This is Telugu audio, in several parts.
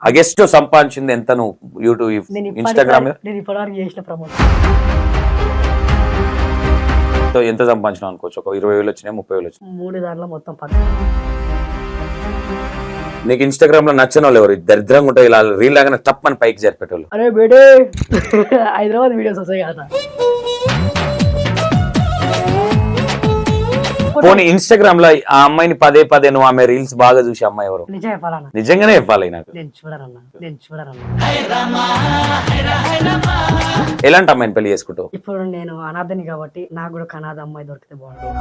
అగెస్ట్ సంపాదించింది ఎంత నువ్వు యూట్యూబ్ ఇన్స్టాగ్రామ్ నేను ఇప్పటివరకు చేసిన ప్రమోషన్ ఎంత సంపాదించినావు అనుకోవచ్చు? ఒక 20,000 వచ్చినాయి, 30,000 వచ్చినాయి. 3 దాంట్లో మొత్తం 10. నీకు ఇన్స్టాగ్రామ్ లో నచ్చిన వాళ్ళు ఎవరు? దరిద్రంగా ఉంటాయి, ఇలా రీల్ లాగానే తప్పని పైకి జరిపేటోళ్ళు. అరే బేడే హైదరాబాద్ వీడియోస్ వస్తాయి కదా. పోనీ ఇన్స్టాగ్రామ్ లో ఆ అమ్మాయిని పదే పదే నువ్వు ఆమె రీల్స్ బాగా చూసి అమ్మాయి ఎవరు? నిజం చెప్పాలన్నా, నిజంగానే చెప్పాలి నాకు. నేను చూడరన్నా. ఎలాంటి అమ్మాయిని పెళ్లి చేసుకుంటావు? ఇప్పుడు నేను అనాథని కాబట్టి నాకు కూడా ఒక అనాథ అమ్మాయి దొరికితే బాగుంటుంది.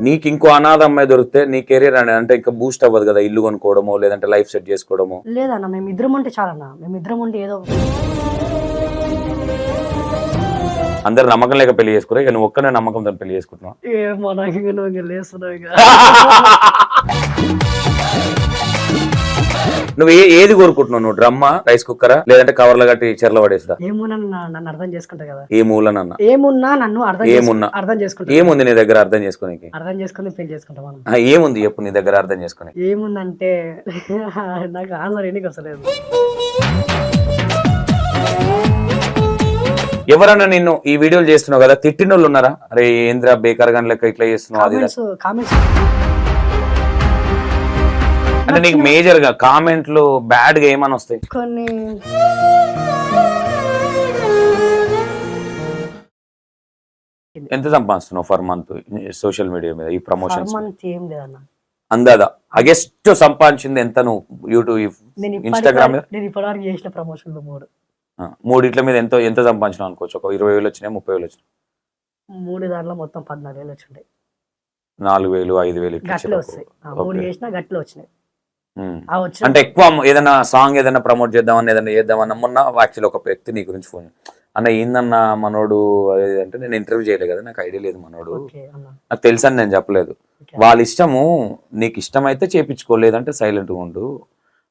నీకు ఇంకో అనాథ అమ్మాయి దొరికితే నీ కెరీర్ అంటే ఇంకా బూస్ట్ అవ్వదు కదా? ఇల్లు కొనుక్కోవడమో లేదంటే లైఫ్ సెట్ చేసుకోవడమో? లేదన్నా, మేమిద్దరం ఉంటే చాలన్నా. మేమిద్దరం ఉంటే ఏదో అందరు నమ్మకం లేక పెళ్లి చేసుకోరా? ఇక నువ్వు ఒక్కనే నమ్మకంతో పెళ్లి చేసుకుంటున్నావు. ఏమో నాకు నువ్వు లేస్తున్నావు. నువ్వు ఏది కోరుకుంటున్నావు? నువ్వు డ్రమ్మా, రైస్ కుక్కరా, లేదంటే కవర్లు కట్టి చెర్ల పడేసుడా? ఏమున్నా నన్ను అర్థం చేసుకుంటా కదా. ఏ మూలనన్నా ఏమున్నా నన్ను అర్థం చేసుకుంటా. ఏముంది నీ దగ్గర అర్థం చేసుకోనికి? అర్థం చేసుకుని పెళ్లి చేసుకుంటా మనం. ఏముంది చెప్పు నీ దగ్గర అర్థం చేసుకుని? ఏముందంటే నాకు ఆన్సర్ ఎన్నికి వస్తలేదు. ఎవరన్నా నిన్ను ఈ వీడియోలు చేస్తున్నావు కదా తిట్టిన వాళ్ళు ఉన్నారా? అరే ఏంద్రా బేకార్ గాని లెక్క ఇట్లా చేస్తున్నావు అది కామెంట్స్ అంటే నీకు మేజర్ గా కామెంట్లు బ్యాడ్ గా ఏమని వస్తాయి? కొన్ని ఎంత సంపాదిస్తున్నావు ఫర్ మంత్ సోషల్ మీడియా మీద ఈ ప్రమోషన్స్? ఏం లేదన్న, అందాదా అగెస్ట్ సంపాదించింది ఎంత నువ్వు యూట్యూబ్ ఇన్స్టాగ్రామ్ మీద? నేను ఇప్పటివరకు చేసిన ప్రమోషన్లు 3 మీద ఎంత సంపాదించినావు అనుకోవచ్చు? ఒక 20,000 వచ్చినాయి, 30,000 వచ్చినాయి. 3 దాంట్లో మొత్తం 14,000 వచ్చినాయి. 4,000, 5,000 గట్లు వస్తాయి. 3 చేసినా గట్లు వచ్చినాయి. అంటే ఎక్కువ ఏదైనా సాంగ్ ఏదైనా ప్రమోట్ చేద్దామని ఏదైనా చేద్దామని మొన్న యాక్చువల్లీ ఒక వ్యక్తి నీ గురించి ఫోన్ అన్న ఏందన్న మనోడు అంటే నేను ఇంటర్వ్యూ చేయలేదు కదా, నాకు ఐడియా లేదు మనోడు, నాకు తెలుసు అని నేను చెప్పలేదు. వాళ్ళ ఇష్టము, నీకు ఇష్టమైతే చేపించుకోలేదంటే సైలెంట్గా ఉండు,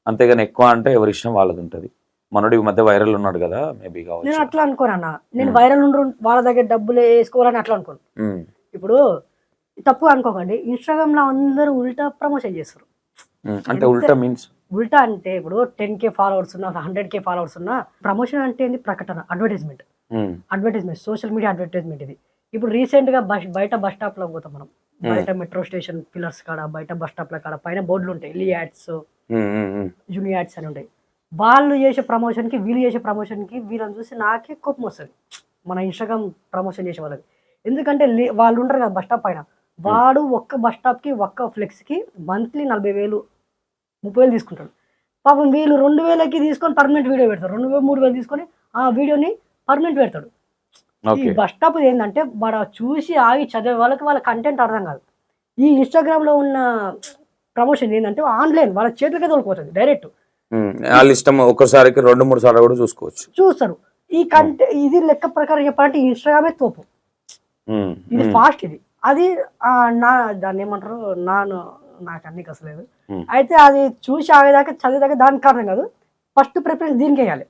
అంతేగాని ఎక్కువ అంటే ఎవరి ఇష్టం వాళ్ళది ఉంటుంది. మనోడు ఈ మధ్య వైరల్ ఉన్నాడు కదా, మేబీ కావచ్చు. నేను అట్లా అనుకోనన్నా, నేను వైరల్ ఉండు వాళ్ళ దగ్గర డబ్బులు వేసుకోవాలని అట్లా అనుకోను. ఇప్పుడు తప్పు అనుకోకండి, ఇన్స్టాగ్రామ్ లో అందరూ ఉల్టా ప్రమోషన్ చేస్తారు. అంటే ఉల్టా మీన్స్ ఉల్టా అంటే ఇప్పుడు 10K ఫాలోవర్స్ ఉన్నా 100K ఫాలోవర్స్ ఉన్నా ప్రమోషన్ అంటే ఏంది? ప్రకటన, అడ్వర్టైజ్మెంట్, సోషల్ మీడియా అడ్వర్టైజ్మెంట్. ఇది ఇప్పుడు రీసెంట్ గా బయట బస్ స్టాప్ లో పోతాం మనం, బయట మెట్రో స్టేషన్ పిల్లర్స్ కాడ, బయట బస్ స్టాప్ ల కాడ పైన బోర్డులు ఉంటాయి, ఎల్ఈ యాడ్స్, జూనియర్ యాడ్స్ అని ఉంటాయి. వాళ్ళు చేసే ప్రమోషన్ కి వీళ్ళు చేసే ప్రమోషన్ కి వీళ్ళని చూసి నాకే కోపం వస్తుంది, మన ఇన్స్టాగ్రామ్ ప్రమోషన్ చేసే వాళ్ళకి. ఎందుకంటే వాళ్ళు ఉంటారు కదా బస్ స్టాప్ పైన, వాడు ఒక్క బస్ స్టాప్ కి ఒక్క ఫ్లెక్స్ కి మంత్లీ 40,000, 30,000 తీసుకుంటాడు. పాపం వీళ్ళు 2,000కి తీసుకొని పర్మనెంట్ వీడియో పెడతారు, 2,000, 3,000 తీసుకొని ఆ వీడియోని పర్మనెంట్ పెడతాడు. ఈ బస్ స్టాప్ ఏంటంటే వాడు చూసి ఆగి చదివే వాళ్ళ కంటెంట్ అర్థం కాదు. ఈ ఇన్స్టాగ్రామ్ లో ఉన్న ప్రమోషన్ ఏంటంటే ఆన్లైన్ వాళ్ళ చేతులకే తోలుకుపోతుంది డైరెక్ట్. వాళ్ళ ఇష్టం, ఒక్కసారికి 2-3 సార్లు కూడా చూస్తారు. ఈ కంటెంట్ ఇది లెక్క ప్రకారం చెప్పాలంటే ఇన్స్టాగ్రామే తోపు, ఇది ఫాస్ట్. ఇది అది దాన్ని ఏమంటారు, నాకు అన్ని కసలేదు. అయితే అది చూసి ఆగేదాకా చదివేదాకా దానికి కారణం కాదు, ఫస్ట్ ప్రిఫరెన్స్ దీనికి వేయాలి.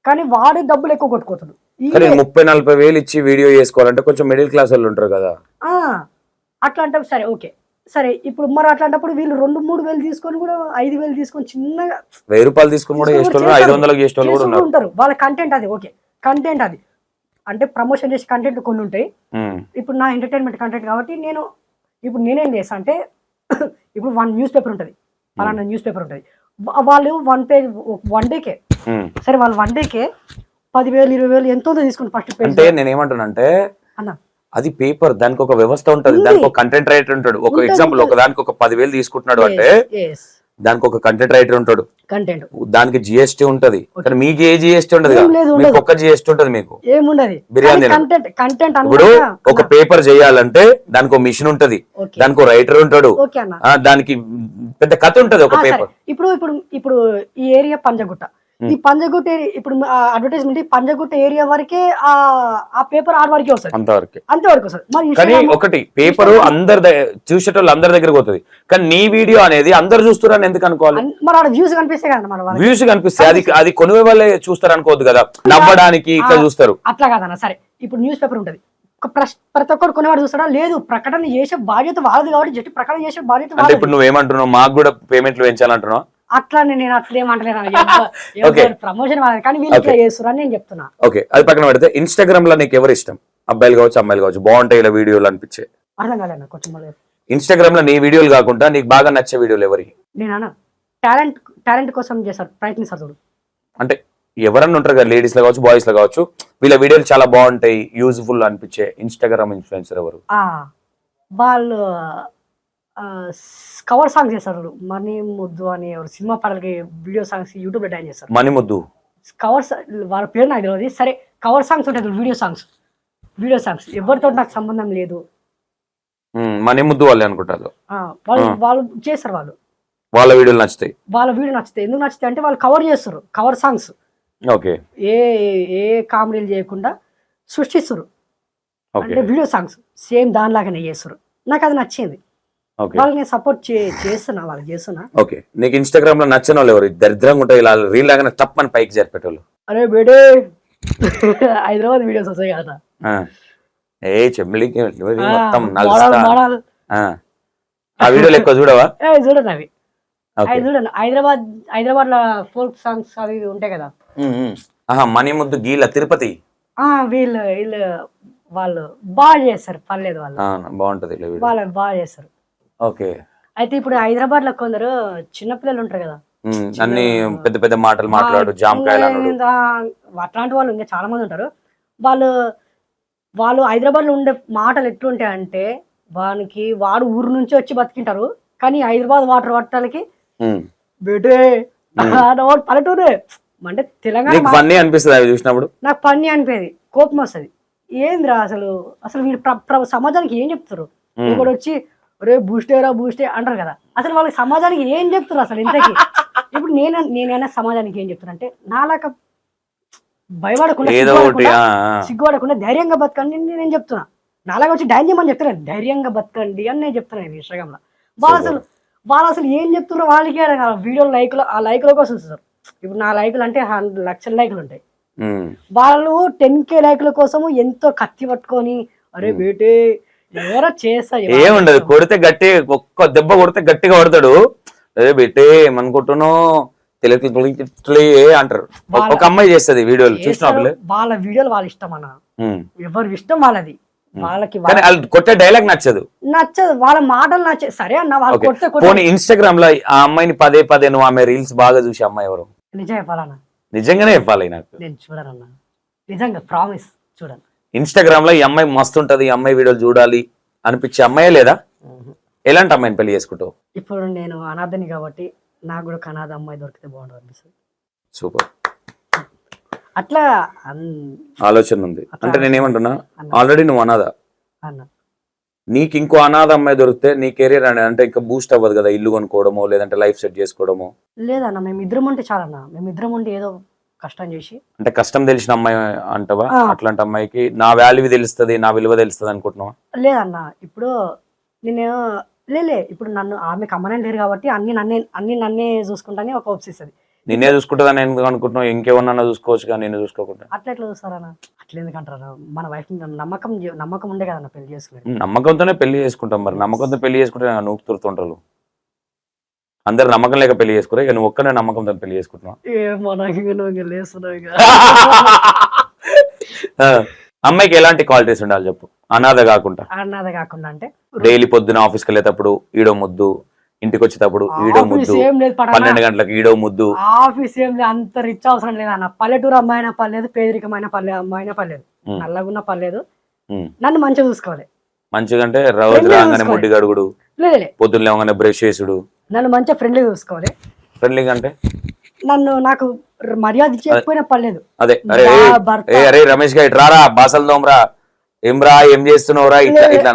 కానీ వాడే డబ్బులు ఎక్కువ కొట్టుకోతాడు. 30-40,000 ఇచ్చి వీడియో చేసుకోవాలంటే కొంచెం మిడిల్ క్లాస్ వాళ్ళు ఉంటారు కదా, అట్లా అంటే సరే ఓకే సరే. ఇప్పుడు మరి అట్లాంటప్పుడు వీళ్ళు 2-3 తీసుకొని కూడా 5,000 తీసుకొని చిన్నగా 1,000 రూపాయలు తీసుకొని కూడా 500 ఉంటారు. వాళ్ళ కంటెంట్ అది ఓకే, కంటెంట్ అది అంటే ప్రమోషన్ చేసే కంటెంట్ కొన్ని ఉంటాయి. ఇప్పుడు నా ఎంటర్టైన్మెంట్ కంటెంట్ కాబట్టి నేనేం చేస్తా అంటే ఇప్పుడు 1 న్యూస్ పేపర్ ఉంటుంది, అలాంటి న్యూస్ పేపర్ ఉంటుంది, వాళ్ళు 1 పేజ్ 1 డేకే, సరే వాళ్ళు 1 డేకే 10,000, 20,000 ఎంతో తీసుకుని ఫస్ట్ పేజ్. అంటే నేను ఏమంటానంటే అన్న అది పేపర్, దానికి ఒక వ్యవస్థ ఉంటది, దానికి ఒక కంటెంట్ రైటర్ ఉంటాడు. ఒక ఎగ్జాంపుల్ ఒక దానికి ఒక 10,000 తీసుకుంటున్నాడు అంటే దానికి ఒక కంటెంట్ రైటర్ ఉంటాడు, దానికి జిఎస్టీ ఉంటది. కానీ మీకు ఏ జిఎస్టీ ఉండదు, మీకు ఒక్క జిఎస్టీ ఉంటది, మీకు బిర్యానీ. ఇప్పుడు ఒక పేపర్ చేయాలంటే దానికి ఒక మిషన్ ఉంటది, దానికి ఒక రైటర్ ఉంటాడు, దానికి పెద్ద కథ ఉంటది ఒక పేపర్. ఇప్పుడు ఈ ఏరియా పంజగుట్ట, ఈ పంజగుట్ట ఇప్పుడు అడ్వర్టైజ్మెంట్ పంజగుట్ట ఏరియా వరకే ఆ పేపర్ ఆడ వరకే వస్తుంది, అంతవరకు వస్తుంది. కానీ ఒకటి పేపర్ అందరి చూసేటోళ్ళు అందరి దగ్గర పోతుంది, కానీ నీ వీడియో అనేది అందరు చూస్తారని ఎందుకు అనుకోవాలి? మరి ఆడ వ్యూస్ కనిపిస్తాయి కదా, వ్యూస్ కనిపిస్తాయి, అది కొనుగోలు వాళ్ళే చూస్తారు అనుకోవద్దు కదా, నవ్వడానికి ఇట్లా చూస్తారు. అట్లా కాదన్న. సరే ఇప్పుడు న్యూస్ పేపర్ ఉంటది, ప్రతి ఒక్కరు కొనేవాడు చూస్తాడా? లేదు, ప్రకటన చేసే బాధ్యత వాళ్ళది కాబట్టి జస్ట్ ప్రకటన చేసే బాధ్యత అంటే వాళ్ళది. ఇప్పుడు నువ్వేమంటున్నావు, మాకు కూడా పేమెంట్లు పెంచాలంటున్నావు? అట్లా నేను అట్లా ఏమంటలేను, ప్రమోషన్ వాళ్ళది, కానీ వీళ్ళు ఇట్లా చేస్తారు అని నేను చెప్తున్నా. ఓకే, అది పక్కన పెడితే ఇన్స్టాగ్రామ్ లో నీకు ఎవరు ఇష్టం? అబ్బాయిలు కావచ్చు అమ్మాయిలు కావచ్చు, బాగుంటాయి ఇలా వీడియోలు అనిపించే. అర్థం కాలేదు కొంచెం మళ్ళీ. ఇన్స్టాగ్రామ్ లో నీ వీడియోలు కాకుండా నీకు బాగా నచ్చే వీడియోలు ఎవరి? నేను టాలెంట్ కోసం చేస్తారు, ప్రయత్నిస్తారు చూడు. అంటే ఎవరన్నా ఉంటారు కదా, లేడీస్ లో కావచ్చు బాయ్స్ లో కావచ్చు, వీళ్ళ వీడియోలు చాలా బాగుంటాయి యూజ్ఫుల్ అనిపించే ఇన్స్టాగ్రామ్ ఇన్ఫ్లుయెన్సర్ ఎవరు? వాళ్ళు కవర్ సాంగ్స్ చేస్తారు. మనీ ముద్దు అని సినిమా పాటలకి వీడియో సాంగ్స్ యూట్యూబ్ లో డాన్స్ చేస్తారు. మనీ ముద్దు కవర్, వాళ్ళ పేరు నాకు తెలియదు. సరే, కవర్ సాంగ్స్ ఉంటాయి, వీడియో సాంగ్స్ ఎవరితో నాకు సంబంధం లేదు. మనీ ముద్దు వాళ్ళే అనుకుంటారు. వాళ్ళు చేస్తారు, వాళ్ళ వీడియోలు నచ్చుతాయి. ఎందుకు నచ్చుతాయి అంటే వాళ్ళు కవర్ చేస్తారు, కవర్ సాంగ్స్. ఓకే, ఏ కామెడీలు చేయకుండా సృష్టిస్తారు, అంటే వీడియో సాంగ్స్ సేమ్ దానిలాగానే చేస్తారు. నాకు అది నచ్చింది, వాళ్ళని నేను సపోర్ట్ చేస్తున్నా, వాళ్ళకి చేస్తున్నా. ఓకే, నీకు ఇన్స్టాగ్రామ్ లో నచ్చిన వాళ్ళు ఎవరు? దరిద్రంగా ఉంటాయి ఇలా రీల్ లాగానే టప్ అని పైకి జరిపేటోళ్ళు. అరే బేడే హైదరాబాద్ వీడియోస్ వస్తాయి కదా, ఏ చెమ్మిలికి మొత్తం ఆ వీడియోలు ఎక్కువ చూడవా? చూడండి అవి చూడండి. హైదరాబాద్ లో ఫోక్ సాంగ్స్ అవి ఉంటాయి కదా. మనీ ముద్దు గీల తిరుపతి వీళ్ళు వాళ్ళు బాగా చేస్తారు, పర్లేదు, వాళ్ళు బాగుంటది, వాళ్ళు బాగా చేస్తారు. ఓకే, అయితే ఇప్పుడు హైదరాబాద్ లో కొందరు చిన్నపిల్లలు ఉంటారు కదా, అన్ని పెద్ద పెద్ద మాటలు మాట్లాడు, జామకాయలు అట్లాంటి వాళ్ళు ఇంకా చాలా మంది ఉంటారు. వాళ్ళు హైదరాబాద్ లో ఉండే మాటలు ఎట్లుంటాయంటే, వాడు ఊరు నుంచి వచ్చి బతికింటారు, కానీ హైదరాబాద్ వాటర్ పట్టాలకి బేటే పల్లెటూరే అంటే తెలంగాణ ఫన్నీ అనిపిస్తుంది అవి చూసినప్పుడు. నాకు ఫన్నీ అనిపేది, కోపం వస్తుంది. ఏంద్రా అసలు వీళ్ళు సమాజానికి ఏం చెప్తారు? ఇంకోటి వచ్చి రే బూస్టే అంటారు కదా, అసలు వాళ్ళకి సమాజానికి ఏం చెప్తారు అసలు ఇంతకీ? ఇప్పుడు నేనైనా సమాజానికి ఏం చెప్తాను అంటే, నాలాక భయపడకుండా సిగ్గుపడకుండా ధైర్యంగా బతకండి నేను చెప్తున్నా. నాలాగా వచ్చి డాన్స్ చేయమని చెప్తాను, ధైర్యంగా బతకండి అని నేను చెప్తున్నాను ఇన్స్టాగ్రామ్ లో. వాళ్ళు అసలు ఏం చెప్తున్నారో వాళ్ళకి వీడియో ఆ లైకుల కోసం చూస్తారు. ఇప్పుడు నా లైకులు అంటే 100 లక్షల లైకులు ఉంటాయి, వాళ్ళు 10K లైకుల కోసము ఎంతో కత్తి పట్టుకొని అరే బేటే ఎవరో చేస్తా ఏముండదు, కొడితే గట్టి ఒక్క దెబ్బ కొడితే గట్టిగా కొడతాడు. అదే బేటే ఏమనుకుంటున్నావు తెలుగు అంటారు. ఒక అమ్మాయి చేస్తుంది వీడియోలు చూసినప్పుడు, వాళ్ళ వీడియోలు వాళ్ళ ఇష్టం అన్న, ఎవరి ఇష్టం వాళ్ళది. వాళ్ళకి కొట్టే డైలాగ్ నచ్చదు, వాళ్ళ మాటలు నచ్చదు. సరే అన్న, వాళ్ళు కొట్టే ఇన్స్టాగ్రామ్ లో ఆ అమ్మాయిని పదే నువ్వు ఆమె రీల్స్ బాగా చూసి అమ్మాయి ఎవరు? నిజం చెప్పాలన్నా, నిజంగానే చెప్పాలి, నాకు నేను చూడనన్నా, నిజంగా ప్రామిస్ చూడను. ఇన్స్టాగ్రామ్ లో ఈ అమ్మాయి మస్తు ఉంటది, ఈ అమ్మాయి వీడియోలు చూడాలి అనిపించే అమ్మాయే లేదా? ఎలాంటి అమ్మాయిని పెళ్లి చేసుకుంటావు? ఇప్పుడు నేను అనాథని కాబట్టి నాకు కూడా అనాథ అమ్మాయి దొరికితే బాగుంటుంది అనిపిస్తుంది. సూపర్, అట్లా ఆలోచన ఉంది. అంటే నేనేమంటున్నా, ఆల్రెడీ నువ్వు అనాథ, అన్న నీకు ఇంకో అనాథ అమ్మాయి దొరికితే నీ కెరీర్ అంటే ఇంకా బూస్ట్ అవ్వదు కదా, ఇల్లు కొనుక్కోవడమో లేదంటే లైఫ్ సెట్ చేసుకోవడమో? లేదన్న, మేమిద్దరం ఉంటే చాలన్న, మేమిద్దరం ఉంటే ఏదో కష్టం చేసి, అంటే కష్టం తెలిసిన అమ్మాయి అంటవా? అట్లాంటి అమ్మాయికి నా వాల్యూ తెలుస్తుంది, నా విలువ తెలుస్తుంది అనుకుంటున్నావా? లేదన్న, ఇప్పుడు నేను ఇప్పుడు నన్ను ఆమెకు అమ్మనే లేరు కాబట్టి అన్ని నన్నే చూసుకుంటానే ఒక ఒప్సిస్తుంది. నిన్నే చూసుకుంటుందని ఎందుకు అనుకుంటున్నావు? ఇంకేమన్నా చూసుకోవచ్చు కానీ నేను చూసుకోకుండా అట్లా ఎట్లా చూస్తారన్న? అట్లా ఎందుకంటారా? మన వైఫ్ నమ్మకం ఉండే కదన్న పెళ్లి చేసుకుని. నమ్మకంతోనే పెళ్లి చేసుకుంటాం, మరి నమ్మకంతో పెళ్లి చేసుకుంటే నూకు తురుతుంటారు. అందరు నమ్మకం లేక పెళ్లి చేసుకురా, ఇక నువ్వు ఒక్కనే నమ్మకంతో పెళ్లి చేసుకుంటున్నావు. అమ్మాయికి ఎలాంటి క్వాలిటీస్ ఉండాలి చెప్పు, అనాథ కాకుండా? అంటే డైలీ పొద్దున ఆఫీస్కి వెళ్ళేటప్పుడు ఈడో ముద్దు, ఇంటికి వచ్చేటప్పుడు ఈడో ముద్దు, 12 గంటలకు ఈడో ముద్దు. ఆఫీస్ ఏం లేదు, అంత రిచ్ అవసరం లేదన్న. పల్లెటూరు అమ్మాయి అయినా పర్లేదు, పేదరికమైన అమ్మాయి అయినా పర్లేదు, నల్లగున్నా పర్లేదు, నన్ను మంచిగా చూసుకోవాలి. మంచిగా అంటే రోజు రాగానే ముడ్డి గడుగుడు, పొద్దున్న లేవగానే బ్రష్ చేసుడు, నన్ను మంచిగా ఫ్రెండ్లీగా చూసుకోవాలి. ఫ్రెండ్లీగా అంటే నాకు మర్యాద ఇచ్చేకపోయినా పర్లేదు. అదే అరే రమేష్ గా రారా బాసల్ దోమరా ఏమ్రా ఏం చేస్తున్నావురా ఇట్లా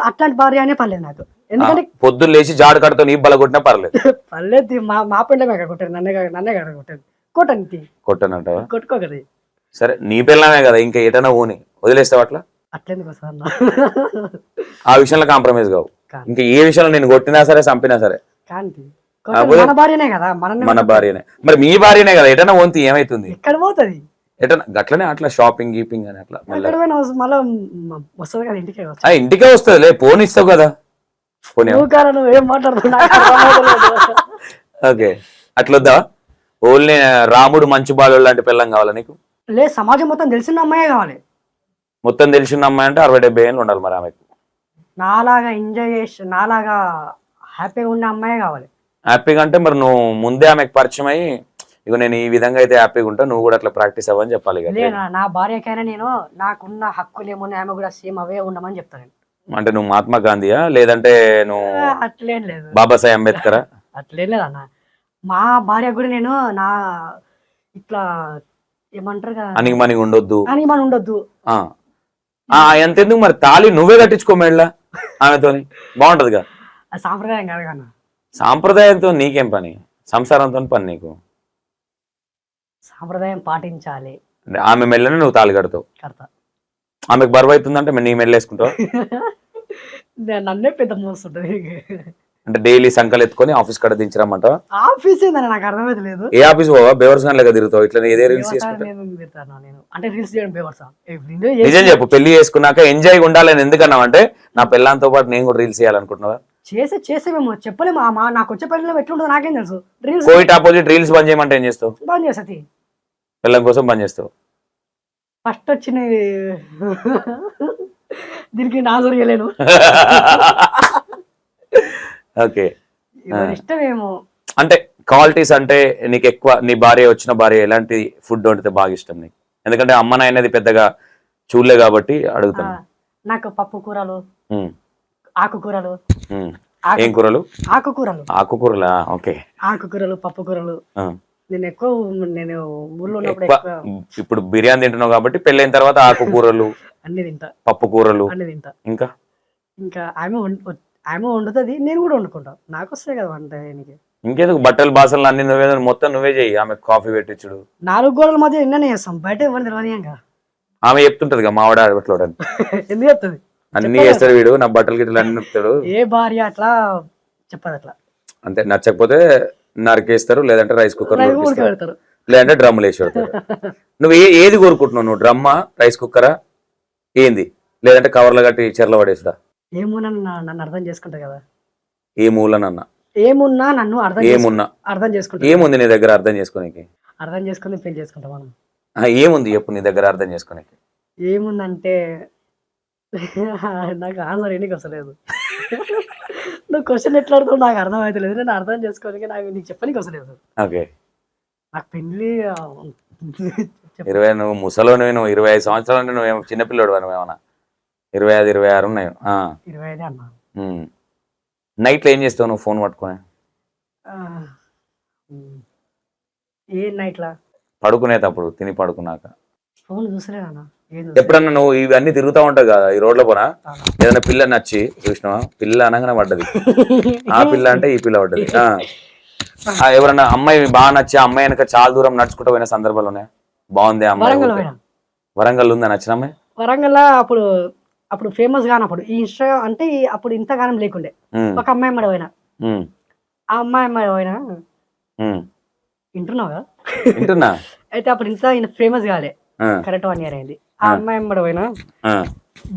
అట్లాంటి భార్య అనే పర్లేదు నాకు. ఎందుకంటే పొద్దున్న లేచి జాడు కడతా నీ బల కొట్టినా పర్లేదు. పర్లేదు, మా పెళ్ళమే కొట్టారు, నన్నే కొట్టారు. కొట్టనంట కొట్టుకోకది. సరే నీ పిల్లమే కదా, ఇంకా ఎటైనా ఊని వదిలేస్తావు అట్లా? అట్లెందుకు సార్, ఆ విషయంలో కాంప్రమైజ్ కావు. ఇంకా ఏ విషయంలో నేను కొట్టినా సరే చంపినా సరే మన భార్యనే కదా, మన భార్యనే. మరి మీ భార్యనే కదా, ఎటైనా ఓంతి ఏమైతుంది? ఎక్కడ పోతుంది? ఎట్లా గట్లనే అట్లా షాపింగ్ గీపింగ్ అని అట్లా మళ్ళీ ఎక్కడ పోయినా మళ్ళీ వస్తుంది కదా ఇంటికి ఇంటికే వస్తుందిలే ఫోన్ ఇస్తావు కదా ఫోన్ నువ్వు ఏం మాట్లాడుతున్నావు ఓకే అట్లా వద్దా ఓన్లీ రాముడు మంచి బాలు లాంటి పిల్లం కావాలా నీకు లేదు సమాజం మొత్తం తెలిసిన అమ్మాయే కావాలి మొత్తం తెలిసిన అమ్మాయి అంటే 60-70 ఏళ్ళు ఉండాలి మరి ఆమెకు నాలాగా ఎంజాయ్ చేసి నాలాగా హ్యాపీగా ఉన్న అమ్మాయే కావాలి హ్యాపీగా అంటే మరి నువ్వు ముందే ఆమెకు పరిచయం అయ్యి ఇక నేను ఈ విధంగా అయితే హ్యాపీగా ఉంటా నువ్వు కూడా అట్లా ప్రాక్టీస్ అవ్వని చెప్పాలి నా భార్యకైనా నేను నాకున్న హక్కులు ఏమున్నా ఆమె కూడా సేమ్ అవే ఉండమని చెప్తాను అంటే నువ్వు మహాత్మా గాంధీయా లేదంటే నువ్వు అట్లేం లేదు బాబాసాహెబ్ అంబేద్కరా అట్లేం లేదు అన్న మా భార్య కూడా నేను నా ఇట్లా ఏమంటారు కదా అనికి మనకి ఉండొద్దు అని మనం ఉండొద్దు ఎంతెందుకు మరి తాళి నువ్వే కట్టించుకో మెళ్ళ ఆమెతోని బాగుంటదిగా అది సాంప్రదాయం కాదు కన్నా సాంప్రదాయంతో నీకేం పని సంసారంతో పని నీకు సాంప్రదాయం పాటించాలి ఆమె మెళ్ళని నువ్వు తాళి కడతావు కడతా ఆమెకు బరువు అవుతుందంటే నీ మెళ్ళ వేసుకుంటావు నన్నే పెద్ద మోస్తుంటది అంటే డైలీ సంకలు ఎత్తుకొని ఆఫీస్ కడ దించరమ్మంటావా ఆఫీస్ ఏందని నాకు అర్థమైతే లేదు ఏ ఆఫీస్ పోవా బేవర్స్ గాని లెక్క తిరుగుతావు ఇట్లా ఇదే రీల్స్ నేను అంటే రీల్స్ చేయడం బేవర్సా నిజం చెప్పు పెళ్లి చేసుకున్నాక ఎంజాయ్ ఉండాలని ఎందుకన్నావు అంటే నా పిల్లలతో పాటు నేను కూడా రీల్స్ చేయాలనుకుంటున్నావా చేసేమేమో చెప్పలేము నాకు వచ్చే పనిలో ఎట్లుంటుందో నాకేం తెలుసు రీల్స్ కోవిడ్ ఆపోజిట్ రీల్స్ బంద్ చేయమంటే ఏం చేస్తావు బంద్ చేస్తుంది పిల్లల కోసం బంద్ చేస్తావు ఫస్ట్ వచ్చిన దీనికి నా జరగలేను ఓకే ఇష్టమేమో అంటే క్వాలిటీస్ అంటే నీకు ఎక్కువ నీ భార్య వచ్చిన భార్య ఎలాంటి ఫుడ్ వండితే బాగా ఇష్టం నీకు ఎందుకంటే అమ్మ నాయనది పెద్దగా చూడలే కాబట్టి అడుగుతాను నాకు పప్పు కూరలు ఆకుకూరలు ఏం కూరలు ఆకుకూరలా ఓకే ఆకుకూరలు పప్పు కూరలు నేను ఎక్కువ నేను ఊర్లో ఇప్పుడు బిర్యానీ తింటున్నావు కాబట్టి పెళ్ళైన తర్వాత ఆకుకూరలు అన్ని తింటా పప్పు కూరలు అన్ని తింటా ఇంకా ఆమె వండుతుంది నేను కూడా వండుకుంటా నాకు వస్తాయి కదా వంట ఇంకెందుకు బట్టలు బాసలు అన్ని నువ్వే మొత్తం నువ్వే చెయ్యి ఆమె కాఫీ పెట్టించుడు 4 గోడల మధ్య ఎన్ననే చేస్తాం బయట ఎవరు తెలియదు ఆమె చెప్తుంటది మావాడ అట్లా ఎందుకు చెప్తుంది అన్ని చేస్తాడు వీడు నా బట్టలు గిట్టలు అన్ని చెప్తాడు ఏ భార్య అట్లా చెప్పదు అట్లా అంతే నచ్చకపోతే నరికేస్తారు లేదంటే రైస్ కుక్కర్ పెడతారు లేదంటే డ్రమ్ములు వేసి పెడతారు నువ్వు ఏది కోరుకుంటున్నావు నువ్వు డ్రమ్మా రైస్ కుక్కరా ఏంది లేదంటే కవర్లు కట్టి చెర్ల పడేసుడా ఏమున్నా నన్ను అర్థం చేసుకుంటా కదా ఏ మూలనన్నా ఏమున్నా నన్ను అర్థం చేసుకుంటా ఏముంది నీ దగ్గర అర్థం చేసుకోనికి అర్థం చేసుకుని పెళ్లి చేసుకుంటా మనం ఏముంది చెప్పు నీ దగ్గర అర్థం చేసుకోనికి ఏముందంటే నాకు ఆన్సర్ ఎన్నికి వస్తలేదు నువ్వు క్వశ్చన్ ఎట్లా అడుగుతావు నాకు అర్థం అవుతలేదు నేను అర్థం చేసుకోనికి నాకు నీకు చెప్పనికి వస్తలేదు ఓకే నాకు పెళ్లి 20 నువ్వు ముసలోని నువ్వు 25 సంవత్సరాలు నువ్వేమో చిన్నపిల్లడు నువ్వేమన్నా 25, 26 ఉన్నాయి 25 అన్నా నైట్లో ఏం చేస్తావు నువ్వు ఫోన్ పట్టుకుని ఏ నైట్లా పడుకునేటప్పుడు తిని పడుకున్నాక ఫోన్ చూసలేనా ఎప్పుడన్నా నువ్వు ఇవన్నీ తిరుగుతా ఉంటావు కదా ఈ రోడ్ల పోనా ఏదైనా పిల్ల నచ్చి చూసినావా పిల్ల అనగానే పడ్డది ఆ పిల్ల అంటే ఈ పిల్ల పడ్డది ఎవరన్నా అమ్మాయి బాగా నచ్చి అమ్మాయి వెనక చాలా దూరం నడుచుకుంటూ పోయిన సందర్భాలు ఉన్నాయా బాగుంది అమ్మాయి వరంగల్ ఉందా నచ్చిన అమ్మాయి వరంగల్ అప్పుడు ఫేమస్ గానప్పుడు ఈ ఇన్స్టా అంటే అప్పుడు ఇంతగానం లేకుండే ఒక అమ్మాయి అమ్మాయి పోయినా ఆ అమ్మాయి పోయినా వింటున్నా అయితే అప్పుడు ఇంత ఫేమస్ కాలే కరెక్ట్ 1 year అయింది ఆ అమ్మాయి అమ్మాయి పోయినా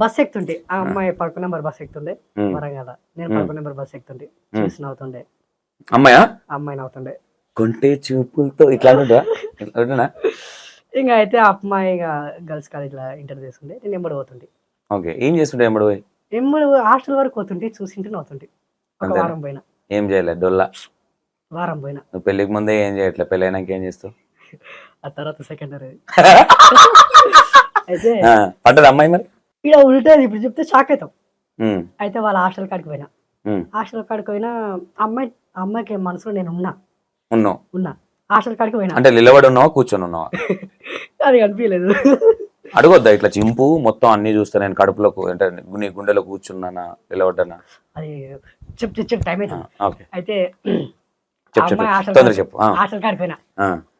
బస్ ఎక్కుతుంటే ఆ అమ్మాయి 11 నెంబర్ బస్ ఎక్కుతుండే వరంగల్ నేను 11 నెంబర్ బస్ ఎక్కుతుంటే చూసి నవ్వుతుండే అమ్మాయి నవ్వుతుండే కొంటే చూపులతో ఇట్లా ఇంకా అయితే ఆ అమ్మాయి గర్ల్స్ కాలేజ్ లో ఇంటర్ చేసుకుంటే నేను ఎంబడి పోతుండే ఓకే ఏం చేస్తుండే ఎంబడి హాస్టల్ వరకు పోతుంటే చూసింటే నవ్వుతుంటే ఒక వారం పోయినా ఏం చేయలేదు డొల్లా వారం పోయినా నువ్వు పెళ్లికి ముందే ఏం చేయట్లేదు పెళ్ళి అయినాక ఏం చేస్తావు ఆ తర్వాత సెకండరీ అయితే పడ్డది అమ్మాయి మరి ఇక్కడ ఉల్టేది ఇప్పుడు చెప్తే షాక్ అవుతాం అయితే వాళ్ళ హాస్టల్ కాడికి పోయినా హాస్టల్ కాడికి పోయినా అమ్మాయికి మనసులో నేను ఉన్నా హాస్టల్ కాడికి పోయినా అంటే నిలబడి ఉన్నావా కూర్చొని ఉన్నావా అది కనిపించలేదు అడగొద్దా ఇట్లా చింపు మొత్తం అన్ని చూస్తా నేను కడుపులో అంటే నీ గుండెలో కూర్చున్నానా నిలబడ్డానా అది చెప్పు టైం అవుతుంది అయితే చెప్పు హాస్టల్ కాడికి పోయినా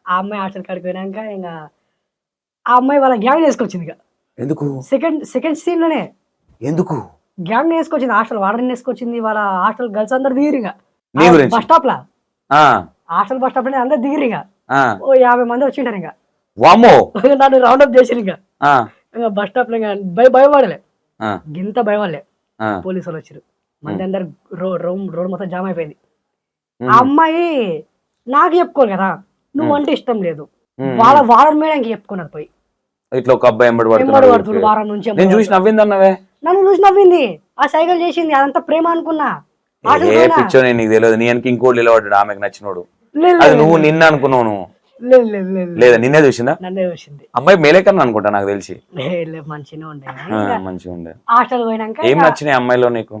ఆ అమ్మాయి హాస్టల్ కాడికి పోయినాక ఇంకా ఆ అమ్మాయి వాళ్ళ గ్యాంగ్ వేసుకొచ్చింది ఇక ఎందుకు సెకండ్ సీన్ లోనే ఎందుకు గ్యాంగ్ వేసుకొచ్చింది హాస్టల్ వార్డెన్ వేసుకొచ్చింది వాళ్ళ హాస్టల్ గర్ల్స్ అందరు దిగిరు ఇక బస్ స్టాప్ లా హాస్టల్ బస్ స్టాప్ లో అందరు దిగిరు ఇక ఓ 50 మంది వచ్చింటారు ఇంకా వామో నన్ను రౌండప్ చేసి ఇంకా బస్ స్టాప్ లో భయపడలే గింత భయపడలే. పోలీసు వాళ్ళు వచ్చారు, మంది అందరు రోడ్ మొత్తం జామ్ అయిపోయింది. ఆ అమ్మాయి నాకు చెప్పుకోరు కదా, నువ్వు అంటే ఇష్టం లేదు, వాళ్ళ మేడంకి చెప్పుకున్నది పోయి. ఇట్లా ఒక అబ్బాయి పడుతుంది వారం నుంచి. నేను చూసి నవ్వింది అన్నవే, నన్ను చూసి నవ్వింది, ఆ సైకిల్ చేసింది, అదంతా ప్రేమ అనుకున్నా. పిచ్చో నీకు తెలియదు, నీ వెనక ఇంకోటి నిలబడ్డాడు ఆమెకు నచ్చినోడు, అది నువ్వు నిన్న అనుకున్నావు. నువ్వు లేదా నిన్నే చూసిందా? నన్నే చూసింది. అబ్బాయి మేలే కన్నా అనుకుంటా నాకు తెలిసి. మంచిగా ఉండే, మంచిగా ఉండే. హాస్టల్ పోయినాక ఏం నచ్చినాయి అమ్మాయిలో నీకు?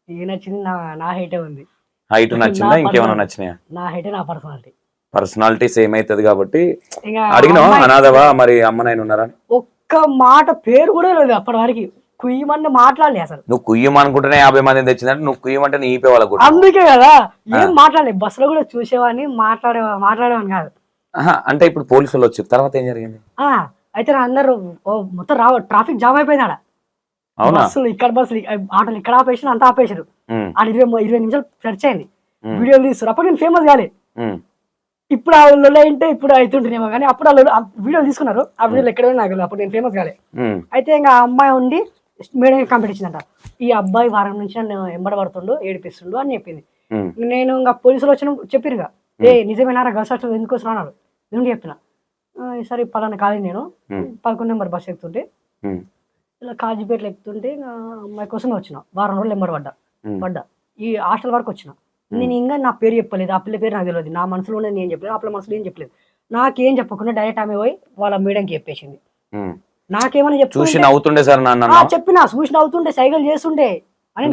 ఏం నచ్చింది, నా హైటే ఉంది. హైట్ నచ్చిందా, ఇంకేమైనా నచ్చినాయా? నా హైటే, నా పర్సనాలిటీ. పర్సనాలిటీ సేమ్ అవుతుంది కాబట్టి అడిగినావా అనాథవా మరి అమ్మ నాయన ఉన్నారా? ఒక్క మాట పేరు కూడా లేదు అప్పటి వరకు. కుయ్యమని మాట్లాడలే అసలు. నువ్వు కుయ్యమనుకుంటేనే 50 మంది తెచ్చిందంటే నువ్వు కుయ్యమంటే నీ ఈపే వాళ్ళకు. అందుకే కదా ఏం మాట్లాడలేదు, బస్సులో కూడా చూసేవాడిని, మాట్లాడేవాడిని కాదు. అంటే ఇప్పుడు పోలీసులు వచ్చి తర్వాత ఏం జరిగింది? అయితే అందరూ మొత్తం ట్రాఫిక్ జామ్ అయిపోయింది ఆడ. బస్సులు ఇక్కడ, బస్సులు ఆటోలు ఇక్కడ ఆపేసి అంతా ఆపేసారు. ఆడ 20 నిమిషాలు చర్చ అయింది, వీడియోలు తీస్తారు. అప్పుడు నేను ఫేమస్ కాలే. ఇప్పుడు ఆ లొల్లి అంటే ఇప్పుడు అవుతుంటేనేమో కానీ అప్పుడు ఆ వీడియోలు తీసుకున్నారు. ఆ వీడియోలు ఎక్కడ నాకు అప్పుడు నేను ఫేమస్ కాలే. అయితే ఇంకా ఆ అమ్మాయి ఉండి మేడం కంప్లీట్ ఇచ్చిందంట, ఈ అబ్బాయి వారం నుంచి నన్ను ఎంబడబడుతుండు, ఏడిపిస్తుండు అని చెప్పింది. నేను ఇంకా పోలీసులు వచ్చిన చెప్పిరుగా, నిజమేనారా గర్ల్స్ హాస్టల్ ఎందుకు వస్తున్నా అన్నాడు. నేను చెప్పిన, ఈసారి పలానా కాలేజ్ నేను 11 నెంబర్ బస్సు ఎక్కుతుంటే ఇలా కాజీపేటలో ఎక్కుతుంటే అమ్మాయి కోసమే వచ్చిన. వారం రోజులు పడ్డా ఈ హాస్టల్ వరకు వచ్చిన. నేను ఇంకా నా పేరు చెప్పలేదు, ఆ పిల్ల పేరు నాకు తెలియదు, నా మనసులో ఉన్నది నేను చెప్పలేదు, ఆ పిల్ల మనసులో ఏం చెప్పలేదు. నాకేం చెప్పకుండా డైరెక్ట్ ఆమె పోయి వాళ్ళ మేడంకి చెప్పేసింది. నాకేమన్నా చూసి నవ్వుతుండే సార్ చెప్పినా, చూసి నవ్వుతుండే, సైకిల్ చేస్తుండే అని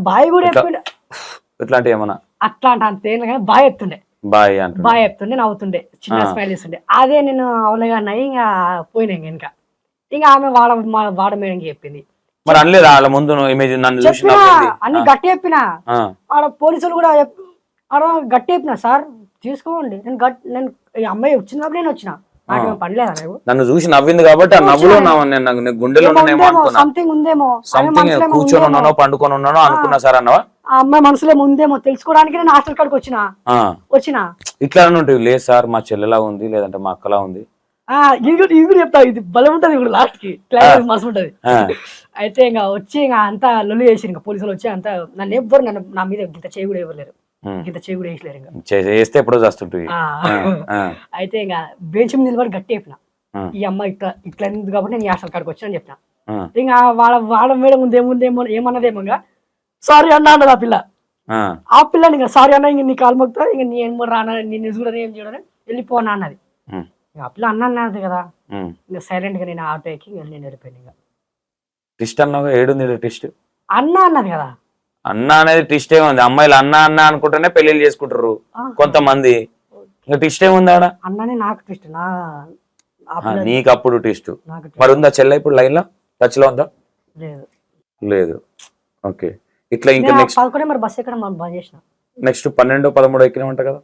బాయ్ కూడా చెప్పిండే. అట్లా అంతే బాయ్ చెప్తుండే, బాయ్ చెప్తుండే, నవ్వుతుండే, చిన్న స్మైల్ ఇస్తుండే. అదే నేను అవలేగా ఇంకా పోయినా ఇంకా ఆమె వాడ మేడంకి చెప్పింది. అన్ని గట్టి చెప్పినా, ఆడ పోలీసులు కూడా గట్టి చెప్పిన, సార్ తీసుకోండి, నేను ఈ అమ్మాయి వచ్చినప్పుడు నేను వచ్చిన, నాకు పని లేదా, నన్ను చూసి నవ్వింది కాబట్టి ఆ నవ్వులో గుండెలో సంథింగ్ ఉందేమో, కూర్చొని ఉన్నానో పండుకొని ఉన్నానో అనుకున్నా సార్ అన్నవా? ఆ అమ్మాయి మనసులో ఉందేమో తెలుసుకోవడానికి నేను హాస్టల్ కాడికి వచ్చిన. ఇట్లా ఉంటుంది, లేదు సార్ మా చెల్లెలా ఉంది, లేదంటే మా అక్కలా ఉంది, ఇది కూడా చెప్తా, ఇది బలం ఉంటది ఇప్పుడు లాస్ట్ కి క్లైమాక్స్ మస్తు ఉంటది. అయితే ఇంకా వచ్చి ఇంకా అంతా లొల్లి చేసి ఇంకా పోలీసులు వచ్చి అంతా నన్ను ఎవ్వరు నా మీద ఇంత చేయి కూడా ఇవ్వలేరు, ఇంత చేయి కూడా వేసలేరు. ఇంకా చేస్తే ఎప్పుడో చేస్తుంటుంది. అయితే ఇంకా బెంచ్ మీద నిలబడి గట్టి చెప్పిన, ఈ అమ్మాయి ఇట్లా ఎందుకు కాబట్టి నేను హాస్టల్ కాడికి వచ్చాను చెప్పిన. ఇంకా వాళ్ళ మేడం ముందేమో ఏమన్నదేమో ఇంకా సారీ అన్నా అన్నది ఆ పిల్ల. ఆ పిల్లని ఇంకా సారీ అన్న, ఇంక నీ కాలు మొక్తా, ఇంక నీ ఏమో రానా, నిన్ను చూడని ఏం చూడని వెళ్ళిపోనా అన్నది. ఆ పిల్ల అన్నది కదా, ఇంకా సైలెంట్ గా నేను ఆటో ఎక్కి నేను వెళ్ళిపోయాను. ఇంకా ట్విస్ట్ అన్నావు, ఏడుంది ట్విస్ట్? అన్న అన్నది కదా, అన్న అనేది ట్విస్ట్ ఏముంది? అమ్మాయిలు అన్న అనుకుంటేనే పెళ్లిళ్ళు చేసుకుంటారు కొంతమంది, ఇంకా ట్విస్ట్ ఏముంది ఆడ? అన్ననే నాకు ట్విస్ట్, నీకు అప్పుడు ట్విస్ట్. మరి ఉందా చెల్లె ఇప్పుడు లైన్ లో, టచ్ లో ఉందా? లేదు. ఓకే, ఇట్లా ఇంకా నెక్స్ట్ 11 నెంబర్ బస్ ఎక్కడ బంద్ చేసిన, నెక్స్ట్ 12, 13 ఎక్కినామంట కదా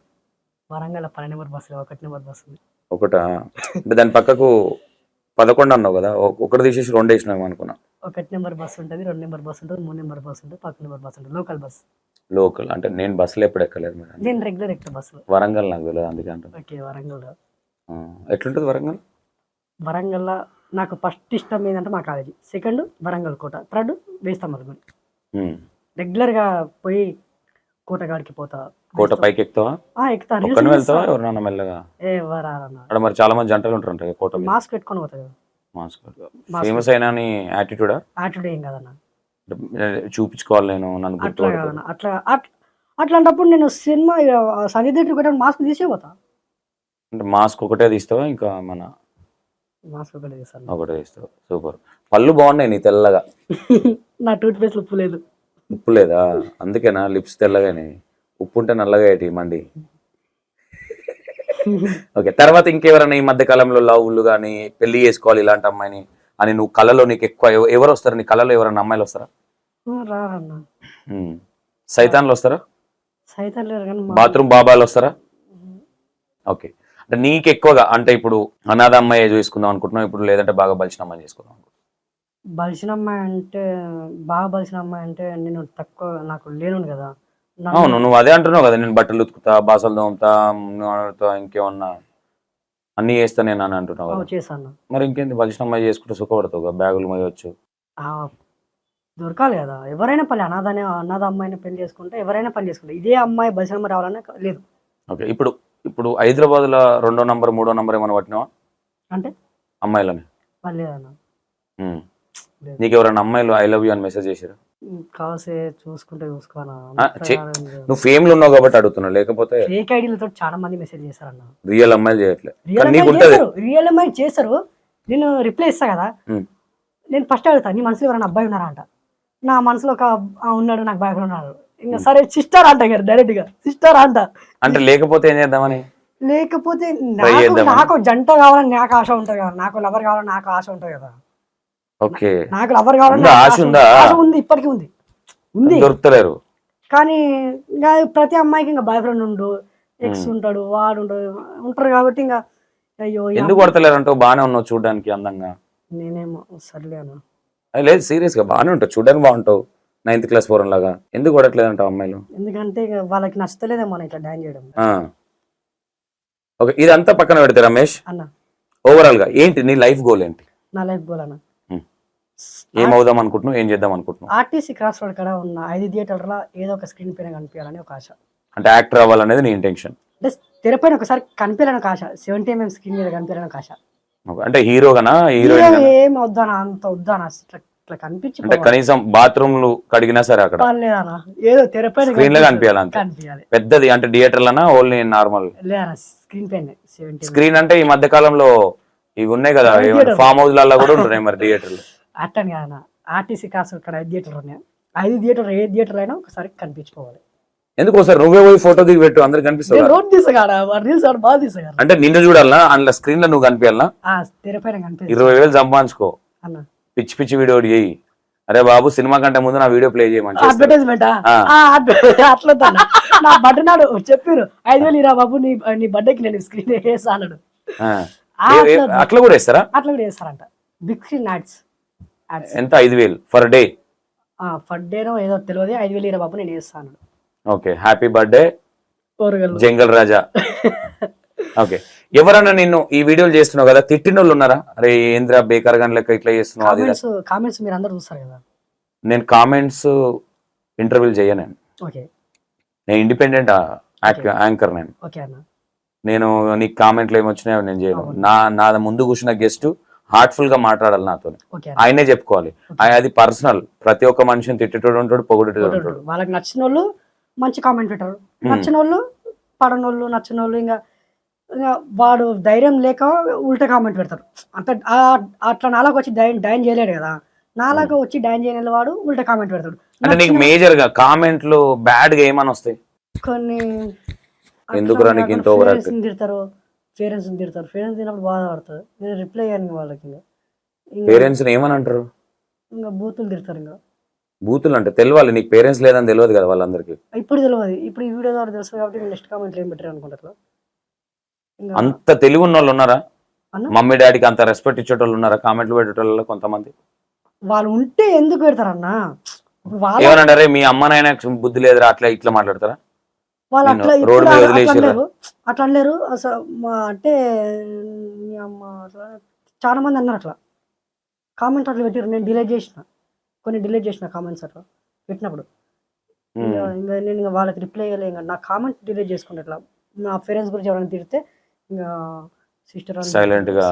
Warangal 12 number bus, 1 number bus ఉంది. ఒకటా? అంటే దాని పక్కకు 11 అన్నావు కదా, ఒకటి తీసేసి 2 వేసినాము అనుకున్నా. 1 నెంబర్ బస్ ఉంటుంది, 2 నెంబర్ బస్ ఉంటుంది, 3 నెంబర్ బస్ ఉంటుంది, 10 నెంబర్ బస్ ఉంటుంది, లోకల్ బస్. లోకల్ అంటే నేను బస్సులో ఎప్పుడు ఎక్కలేదు మేడం, నేను రెగ్యులర్ ఎక్కుతా బస్సులో. వరంగల్ నాకు తెలియదు అందుకే అంటున్నా. ఓకే, వరంగల్ ఎట్లుంటుంది వరంగల్? వరంగల్ నాకు ఫస్ట్ ఇష్టం ఏంటంటే మా కాలేజీ, సెకండ్ వరంగల్ కోట, థర్డ్ వేస్తామని. రెగ్యులర్ గా పోయి కోటగాడికి పోతా. కోట పైకి ఎక్కుతావా? ఎక్కుతా. వెళ్తావా ఎవరన్నా మెల్లగా? అక్కడ మరి చాలా మంది జంటలు ఉంటారు కోట. మాస్క్ పెట్టుకొని పోతా కదా. మాస్క్ ఫేమస్ అయినా యాటిట్యూడా? యాటిట్యూడ్ ఏం కాదన్న, చూపించుకోవాలి నేను, నన్ను అట్లా అట్లాంటప్పుడు నేను సినిమా సంజయ్ దట్ కూడా మాస్క్ తీసే పోతా. అంటే మాస్క్ ఒకటే తీస్తావా? ఇంకా మన మాస్క్ ఒకటే తీస్తాను. ఒకటే తీస్తావు, సూపర్. పళ్ళు బాగున్నాయి నీ తెల్లగా. నా టూత్ పేస్ట్ ఉప్పు లేదు. ఉప్పు లేదా? అందుకేనా లిప్స్ తెల్లగానే, ఉప్పు ఉంటే నల్లగా ఏంటి మండి. ఓకే, తర్వాత ఇంకెవరైనా ఈ మధ్య కాలంలో లవ్లు కానీ పెళ్లి చేసుకోవాలి ఇలాంటి అమ్మాయిని అని నువ్వు కళలో నీకు ఎక్కువ ఎవరు వస్తారు? నీ కళలో ఎవరైనా అమ్మాయిలు వస్తారా? సైతాన్లు వస్తారా? బాత్రూమ్ బాబాలు వస్తారా? ఓకే, అంటే నీకు ఎక్కువగా అంటే ఇప్పుడు అనాథ అమ్మాయి చేసుకుందాం అనుకుంటున్నావు ఇప్పుడు, లేదంటే బాగా బలిసిన అమ్మాయి చేసుకుందాం అనుకుంటున్నావు? బలిసిన అమ్మాయి అంటే, బాగా బలిసిన అమ్మాయి అంటే నేను తక్కువ, నాకు లేను కదా. అవును, నువ్వు అదే అంటున్నావు కదా, నేను బట్టలు ఉతుకుతా, బాసలు తోముతా, ఇంకేమన్నా అన్ని చేస్తా నేను అని అంటున్నావు కదా. చేశాను. మరి ఇంకేంది బలిసిన అమ్మాయి చేసుకుంటే సుఖపడతావు, బ్యాగులు మోయొచ్చు. దొరకాలి కదా, ఎవరైనా పని అనాథ అమ్మాయిని పెళ్లి చేసుకుంటే ఎవరైనా పని చేసుకుంటారు. ఇదే అమ్మాయి బలిసిన అమ్మాయి రావాలనే లేదు. ఓకే, ఇప్పుడు హైదరాబాద్ లో 2వ నంబర్ 3వ నంబర్ ఏమైనా పట్టినావా అంటే అమ్మాయిలని? లేదన్న. నీకు ఎవరైనా అమ్మాయిలు ఐ లవ్ యూ అని మెసేజ్ చేశారు? కావాల్సి చూసుకుంటే చూసుకోనా. నువ్వు ఫేమ్ లో ఉన్నావు కాబట్టి అడుగుతున్నా, లేకపోతే ఫేక్ ఐడీలతో చాలా మంది మెసేజ్ చేశారన్న. రియల్ అమ్మాయిలు చేయట్లేదు. రియల్ అమ్మాయి చేస్తారు, నేను రిప్లై ఇస్తా కదా. నేను ఫస్ట్ అడుగుతా, నీ మనసులో ఎవరైనా అబ్బాయి ఉన్నారా అంట. నా మనసులో ఒక ఉన్నాడు, నాకు బాయ్ ఫ్రెండ్ ఉన్నాడు. ఇంకా సరే సిస్టర్ అంట, డైరెక్ట్ గా సిస్టర్ అంట. అంటే లేకపోతే ఏం చేద్దామని? లేకపోతే నాకు జంట కావాలని నాకు ఆశ ఉంటది కదా, నాకు లవర్ కావాలని నాకు ఆశ ఉంటది కదా. ఓకే, నాకు లవర్ కావాలని ఆశ ఉంది, ఇప్పటికీ ఉంది. దొరుకుతలేరు. కానీ ఇంకా ప్రతి అమ్మాయికి ఇంకా బాయ్ ఫ్రెండ్ ఉండు, ఎక్స్ ఉంటాడు, వాడు ఉంటారు కాబట్టి ఇంకా అయ్యో ఎందుకు కొడతలేరు అంటావు? బాగానే ఉన్నావు చూడడానికి అందంగా. నేనేమో సర్లేను. లేదు సీరియస్ గా బాగానే ఉంటావు, చూడడానికి బాగుంటావు, 9th క్లాస్ పోరం లాగా. ఎందుకు కొడట్లేదు అంటావు అమ్మాయిలు? ఎందుకంటే వాళ్ళకి నచ్చలేదేమో మనం ఇట్లా డాన్స్ చేయడం. ఓకే, ఇదంతా పక్కన పెడితే రమేష్ అన్న, ఓవరాల్ గా ఏంటి నీ లైఫ్ గోల్ ఏంటి? నా లైఫ్ గోల్ అన్న, ఏం అవుదాం అనుకుంటున్నావు, ఏం చేద్దాం అనుకుంటున్నావు? ఆర్టీసీ క్రాస్ రోడ్ కాడ ఉన్న 5 థియేటర్ల ఏదో ఒక స్క్రీన్ పైన కనిపించాలని ఒక ఆశ. అంటే యాక్టర్ అవ్వాలనేది నీ ఇంటెన్షన్? అంటే తెరపైన ఒకసారి కనిపించాలని ఒక ఆశ, 70 mm స్క్రీన్ మీద కనిపించాలని ఒక ఆశ. అంటే హీరోగానా, హీరోయిన్? ఏం వద్దానా, అంత వద్దానా, ఇట్లా కనిపించి అంటే కనీసం బాత్రూమ్లు కడిగినా సరే అక్కడ ఏదో తెరపైన స్క్రీన్ లో కనిపించాలి. పెద్దది అంటే థియేటర్లనా ఓన్లీ నార్మల్? స్క్రీన్ పైన. స్క్రీన్ అంటే ఈ మధ్య కాలంలో ఇవి ఉన్నాయి కదా, ఫామ్ హౌస్ లలో కూడా ఉంటున్నాయి మరి థియేటర్లు. అట్టని కాదన్న, ఆర్టీసీ కాసు ఇక్కడ 5 థియేటర్లు ఉన్నాయి. 5 థియేటర్ ఏ థియేటర్ అయినా ఒకసారి కనిపించుకోవాలి. ఎందుకు సార్ నువ్వే పోయి ఫోటో దిగి పెట్టు, అందరికి కనిపిస్తుంది. అంటే నిన్ను చూడాలనా, అందులో స్క్రీన్ లో నువ్వు కనిపించాలనా? 20,000 సంపాదించుకో, పిచ్చి పిచ్చి వీడియో చేయి. అరే బాబు, సినిమా కంటే ముందు నా వీడియో ప్లే చేయమని అడ్వర్టైజ్మెంట్ అట్లా నా బర్త్డే నాడు చెప్పారు 5,000 ఇరా బాబు, నీ బర్త్డేకి నేను స్క్రీన్ వేస్తా అన్నాడు. అట్లా కూడా వేస్తారా? అట్లా కూడా వేస్తారంట. Big screen ads. ఎంత? 5,000 for day? For day no ఏదో తెలియదు, 5,000 ఇరా బాబు నేను వేస్తాను. Okay, happy birthday jungle Raja. Okay, ఎవరన్నా నిన్ను ఈ వీడియోలు చేస్తున్నావు కదా తిట్టిన వాళ్ళు ఉన్నారా? అరే ఏంద్రా బేకార్ గా లెక్క ఇట్లా చేస్తున్నావు? కామెంట్స్ మీరు అందరూ చూస్తారు కదా. నేను కామెంట్స్ ఇంటర్వ్యూలు చేయను. నేను ఇండిపెండెంట్ యాంకర్. నేను నీకు కామెంట్లు ఏమొచ్చినాయో నేను చేయను. నా ముందు కూర్చున్న గెస్ట్ హార్ట్ఫుల్ గా మాట్లాడాలి నాతో, ఆయనే చెప్పుకోవాలి. అది పర్సనల్. ప్రతి ఒక్క మనిషిని తిట్టేటోడు ఉంటాడు, పొగడేటోడు ఉంటాడు. వాళ్ళకి నచ్చిన వాళ్ళు మంచి కామెంట్ పెట్టారు, నచ్చిన వాళ్ళు పడనోళ్ళు, నచ్చిన వాళ్ళు ఇంకా వాడు ధైర్యం లేక ఉల్టా కామెంట్ పెడతారు. అంత అట్లా నాలాగా వచ్చి డైన్ చేయలేడు కదా, నాలాగా వచ్చి డైన్ చేయని వాడు ఉల్టా కామెంట్ పెడతాడు. అంటే నీకు మేజర్ గా కామెంట్లు బ్యాడ్ గా ఏమని వస్తాయి? కొన్ని ఎందుకు తిడతారు, పేరెంట్స్ తిడతారు. పేరెంట్స్ తినప్పుడు బాధపడతారు. నేను రిప్లై అయ్యాను వాళ్ళకి. పేరెంట్స్ ఏమని అంటారు? ఇంకా బూతులు తిడతారు. ఇంకా బూతులు అంటే తెలియాలి నీకు, పేరెంట్స్ లేదని తెలియదు కదా వాళ్ళందరికీ. ఇప్పుడు తెలియదు, ఇప్పుడు ఈ వీడియో ద్వారా తెలుసు కాబట్టి నెక్స్ట్ కామెంట్లు ఏం పెట్టారు అనుకుంటారు. అంత తెలివి ఉన్న వాళ్ళు ఉన్నారా? మమ్మీ డాడీకి అంత రెస్పెక్ట్ ఇచ్చేటోళ్ళు ఉన్నారా కామెంట్లు పెట్టేటోళ్ళలో? కొంతమంది వాళ్ళు ఉంటే ఎందుకు పెడతారన్నా? ఏమన్నారే మీ అమ్మనైనా బుద్ధి లేదురా అట్లా ఇట్లా మాట్లాడతారా? వాళ్ళు అట్లా అట్లా అనలేరు అసలు. అంటే మీ అమ్మ చాలా మంది అన్నారు అట్లా కామెంట్ అట్లా పెట్టారు. నేను డిలీట్ చేసిన, కొన్ని డిలీట్ చేసిన కామెంట్స్ అట్లా పెట్టినప్పుడు. ఇంకా నేను ఇంకా వాళ్ళకి రిప్లై ఇవ్వలే. ఇంకా నా కామెంట్ డిలీట్ చేసుకుంటే అట్లా నా పేరెంట్స్ గురించి ఎవరైనా తిడితే ఇంకా సిస్టర్ సైలెంట్ గా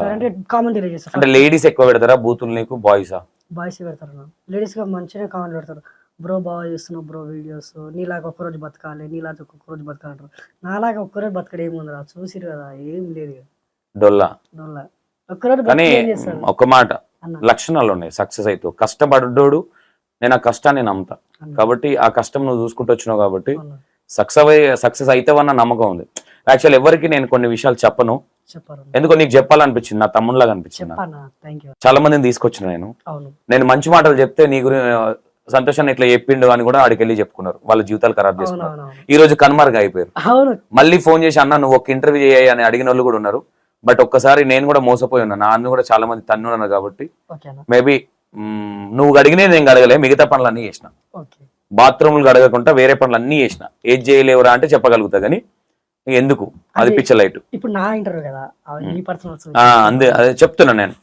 కామెంట్ డిలీట్ చేస్తారు. అంటే లేడీస్ ఎక్కువ పెడతారా బూతులు నీకు? బాయ్స్ పెడతారు. లేడీస్ గా మంచిగా కామెంట్ పెడతారు. బ్రో బాగా చేస్తున్నావు బ్రో వీడియోస్, నీలాగా ఒక్కరోజు బతకాలి, నీలాగా ఒక్కొక్కరోజు బతకాలంటారు. నాలాగా ఒక్కరోజు బతకడం ఏముందిరా, చూసిరు కదా, ఏం లేదు. డొల్లా ఒక్కరోజు. కానీ ఒక మాట, లక్షణాలు ఉన్నాయి సక్సెస్ అయితే. కష్టపడ్డోడు, నేను ఆ కష్టాన్ని నమ్ముతా కాబట్టి ఆ కష్టం నువ్వు చూసుకుంటూ వచ్చినావు కాబట్టి సక్సెస్ అయితేవన్న నమ్మకం ఉంది. యాక్చువల్ ఎవరికి నేను కొన్ని విషయాలు చెప్పను, ఎందుకో నీకు చెప్పాలనిపించింది, నా తమ్ముళ్ళగా అనిపించింది. చాలా మందిని తీసుకొచ్చిన నేను మంచి మాటలు చెప్తే నీ గురించి సంతోషాన్ని ఇట్లా చెప్పిండు అని కూడా ఆడికి వెళ్ళి చెప్పుకున్నారు, వాళ్ళ జీవితాలు ఖరాబ్ చేసుకున్నారు. ఈ రోజు కన్మర్గా అయిపోయారు. మళ్ళీ ఫోన్ చేసి అన్న నువ్వు ఒక ఇంటర్వ్యూ చేయాలి అని అడిగిన వాళ్ళు కూడా ఉన్నారు. బట్ ఒక్కసారి నేను కూడా మోసపోయి ఉన్నా, నాన్ను కూడా చాలా మంది తన్నున్నాను కాబట్టి మేబీ నువ్వు అడిగినే నేను అడగలే, మిగతా పనులు అన్నీ చేసిన. బాత్రూమ్లు అడగకుండా వేరే పనులు అన్నీ చేసిన. ఏది చేయలేవురా అంటే చెప్పగలుగుతా, కానీ ఎందుకు అది పిచ్చ లైట్. ఇప్పుడు నా ఇంటర్వ్యూ కదా, మీ పర్సనల్స్ అందే అదే చెప్తున్నా నేను,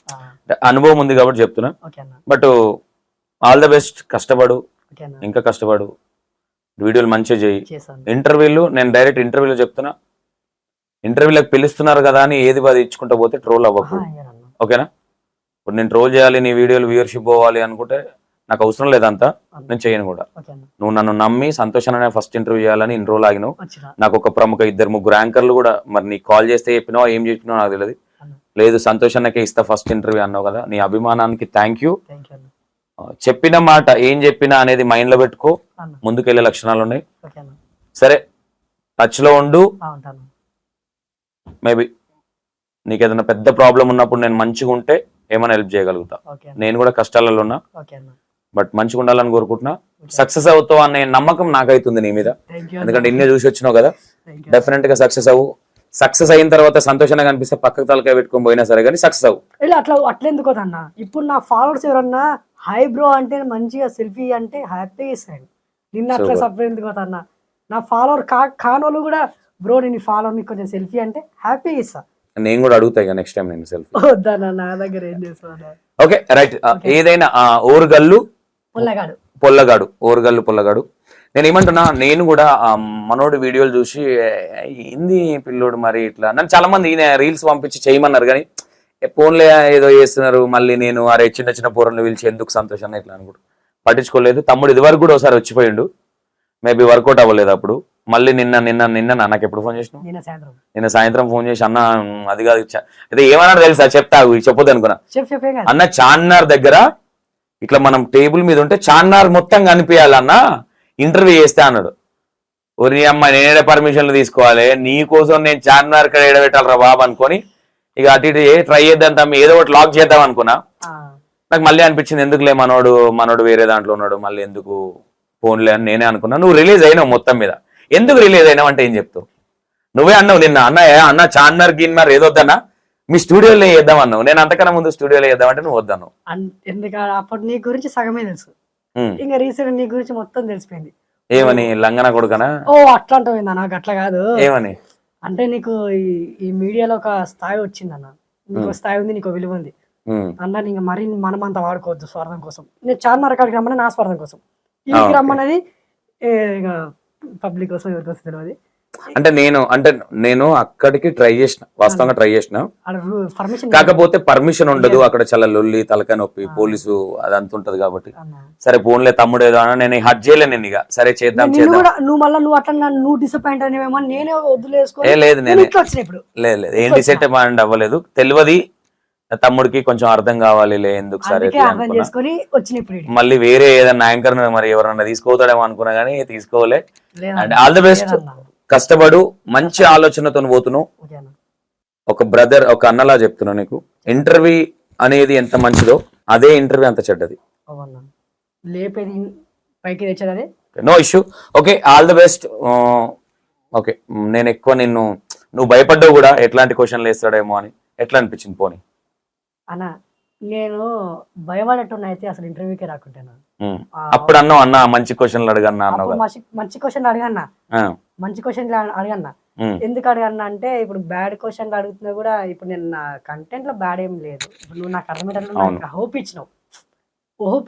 అనుభవం ఉంది కాబట్టి చెప్తున్నా. ఓకే అన్న, బట్ ఆల్ ద బెస్ట్, కష్టపడు, ఓకే అన్న, ఇంకా కష్టపడు, వీడియోలు మంచిగా చేయి. చేశాను. ఇంటర్వ్యూలు నేను డైరెక్ట్ ఇంటర్వ్యూలో చెప్తున్నా, ఇంటర్వ్యూలకు పిలుస్తున్నారు కదా అని ఏది బాధ ఇచ్చుకుంటా పోతే ట్రోల్ అవ్వకు, అయ్యారన్న. ఓకేనా? ఇప్పుడు నేను ట్రోల్ చేయాలి, నీ వీడియోలు వ్యూవర్షిప్ పోవాలి అనుకుంటే నాకు అవసరం లేదంతా, నేను చేయను కూడా. ఓకే అన్న, నువ్వు నన్ను నమ్మి సంతోషాన్ని ఫస్ట్ ఇంటర్వ్యూ చేయాలని ఇన్ని రోజులు ఆగినావు. వచ్చిన నాకు ఒక ప్రముఖ 2-3 యాంకర్లు కూడా, మరి నీకు కాల్ చేస్తే చెప్పినావో ఏం చెప్పినావో నాకు తెలియదు. అన్న. లేదు సంతోషానికే ఇస్తా ఫస్ట్ ఇంటర్వ్యూ అన్నావు కదా, నీ అభిమానానికి థ్యాంక్ యూ. థ్యాంక్ యూ అన్న. చెప్పిన మాట ఏం చెప్పినా అనేది మైండ్ లో పెట్టుకో, అన్న. ముందుకెళ్లే లక్షణాలు ఉన్నాయి. ఓకే అన్న, సరే టచ్ లో ఉండు. ఉంటాను. మేబీ నీకు ఏదైనా పెద్ద ప్రాబ్లం ఉన్నప్పుడు నేను మంచిగా ఉంటే ఏమైనా హెల్ప్ చేయగలుగుతా. ఓకే అన్న, నేను కూడా కష్టాలలో ఉన్నా, ఓకే అన్న. బట్ మంచిగా ఉండాలని కోరుకుంటున్నా. సక్సెస్ అవుతావు అనే నమ్మకం నాకైతుంది నీ మీద, థ్యాంక్ యూ ఎందుకంటే ఇన్నే చూసి వచ్చినావు కదా. Thank you. డెఫినెట్ గా సక్సెస్ అవ్వు. సక్సెస్ అయిన తర్వాత సంతోషంగా కనిపిస్తే పక్కకు తలకాయ పెట్టుకొని పోయినా సరే కానీ సక్సెస్ అవ్వు. ఇలా అట్లా ఎందుకు అన్న, ఇప్పుడు నా ఫాలోవర్స్ ఎవరన్నా హై బ్రో అంటే మంచిగా సెల్ఫీ అంటే హ్యాపీ ఇస్తాడు. నిన్న అట్లా Super. సపరేట్ ఎందుకు అన్న, నా ఫాలోవర్ కానోళ్ళు కూడా బ్రో నేను ఫాలోవర్ నీకు కొంచెం సెల్ఫీ అంటే హ్యాపీ ఇస్తా. నేను కూడా అడుగుతా ఇక నెక్స్ట్ టైం నేను సెల్ఫీ. వద్దన్న, నా దగ్గర ఏం చేస్తా. Okay right. ఏదైనా ఓరుగల్లు పొల్లగాడు పొల్లగాడు, ఓరుగల్లు పొల్లగాడు. నేను ఏమంటున్నా, నేను కూడా మనోడి వీడియోలు చూసి ఏంది పిల్లోడు మరి ఇట్లా, నన్ను చాలా మంది ఈయన రీల్స్ పంపించి చేయమన్నారు కానీ ఫోన్లే ఏదో చేస్తున్నారు, మళ్ళీ నేను అరే చిన్న చిన్న పూరలు పిలిచి ఎందుకు సంతోషాన్ని ఇట్లా అనుకుంటూ పట్టించుకోలేదు. తమ్ముడు ఇదివరకు కూడా ఒకసారి వచ్చిపోయిండు, మేబీ వర్కౌట్ అవ్వలేదు అప్పుడు. మళ్ళీ నిన్న నాకు ఎప్పుడు ఫోన్ చేసినావు? నిన్న సాయంత్రం ఫోన్ చేసి అన్న అది కాదు అయితే ఏమన్నాడు తెలుసా, చెప్తా చెప్పొద్దు అనుకున్నా. అన్న చార్మినార్ దగ్గర ఇట్లా మనం టేబుల్ మీద ఉంటే చార్మినార్ మొత్తం కనిపించాలన్న ఇంటర్వ్యూ చేస్తే అన్నాడు. ఒరి అమ్మ నేనే పర్మిషన్లు తీసుకోవాలి, నీ కోసం నేను చార్మినార్ ఇక్కడ ఏడబెట్టాలరా బాబు అనుకొని ఇక అటు ఇటు ట్రై చేద్దాం తమ్మి, ఏదో ఒకటి లాక్ చేద్దాం అనుకున్నా. నాకు మళ్ళీ అనిపించింది ఎందుకులే, మనోడు వేరే దాంట్లో ఉన్నాడు, మళ్ళీ ఎందుకు ఫోన్లే అని నేనే అనుకున్నా. నువ్వు రిలీజ్ అయినావు మొత్తం మీద. ఎందుకు రిలీజ్ అయినావు అంటే ఏం చెప్తావు? నువ్వే అన్నావు నిన్న, అన్న చార్మినార్ గిన్నర్ ఏదొద్దన్నా మీ స్టూడియోలో చేద్దాం అన్నావు. నేను అంతకన్నా ముందు స్టూడియోలో చేద్దామంటే నువ్వు వద్దాను. ఎందుకంటే అప్పుడు నీ గురించి సగమే తెలుసు, ఇంకా రీసెంట్ నీ గురించి మొత్తం తెలిసిపోయింది. ఏమని లంగన కొడుకనా? ఓ అట్లా అంటావు, నాకు అట్లా కాదు. ఏమని అంటే నీకు ఈ మీడియాలో ఒక స్థాయి వచ్చింది అన్న, నీకు స్థాయి ఉంది, నీకు విలువ ఉంది అన్న. నీకు మరి మనం అంతా వాడుకోవద్దు స్వార్థం కోసం. నేను చార్మినార్ కాడికి రమ్మని నా స్వార్థం కోసం, ఇంటికి రమ్మన్నది పబ్లిక్ కోసం, ఎవరి కోసం తెలియదు. అంటే నేను అక్కడికి ట్రై చేసిన, వాస్తవంగా ట్రై చేసిన, కాకపోతే పర్మిషన్ ఉండదు అక్కడ, చాలా లొల్లి తలకాయ నొప్పి పోలీసు అదంతా ఉంటది కాబట్టి సరే ఫోన్లే తమ్ముడు ఏదో అన్న, నేను హట్ చేయలే నేను ఇక సరే చేద్దాం. నువ్వు అట్లా నువ్వు డిసప్పాయింట్ అనేమో నేనే వదిలేసుకో. లేదు లేదు ఏం డిసప్పాయింట్ అవ్వలేదు, తెలియదు తమ్ముడికి కొంచెం అర్థం కావాలి ఎందుకు సరే మళ్ళీ వేరే ఏదైనా యాంకర్ మరి ఎవరన్నా తీసుకోతాడేమో అనుకున్నా గానీ తీసుకోలే. అండ్ ఆల్ ది బెస్ట్, కష్టపడు, మంచి ఆలోచనతో పోతున్నావు. ఒక బ్రదర్ ఒక అన్నలా చెప్తున్నా నీకు, ఇంటర్వ్యూ అనేది ఎంత మంచిదో అదే ఇంటర్వ్యూ అంత చెడ్డది. No issue. Okay all the best. Okay నేను ఎక్కువ నువ్వు భయపడ్డావు కూడా ఎట్లాంటి క్వశ్చన్లు వేస్తాడేమో అని, ఎట్లా అనిపించింది పోనీ? అన్న నేను భయపడేట్టున్నా అయితే అసలు ఇంటర్వ్యూకే రాకుంటాను. అప్పుడు అన్నావు అన్న మంచి క్వశ్చన్లు అడగన్నా, మంచి క్వశ్చన్ అడగన్నా, మంచి క్వశ్చన్ అడగన్నా. ఎందుకు అడగన్నా అంటే ఇప్పుడు బ్యాడ్ క్వశ్చన్లు అడుగుతున్నా కూడా, ఇప్పుడు నేను నా కంటెంట్ లో బ్యాడ్ ఏం లేదు. ఇప్పుడు నువ్వు నాకు అర్థమయ్యేటట్లు హోప్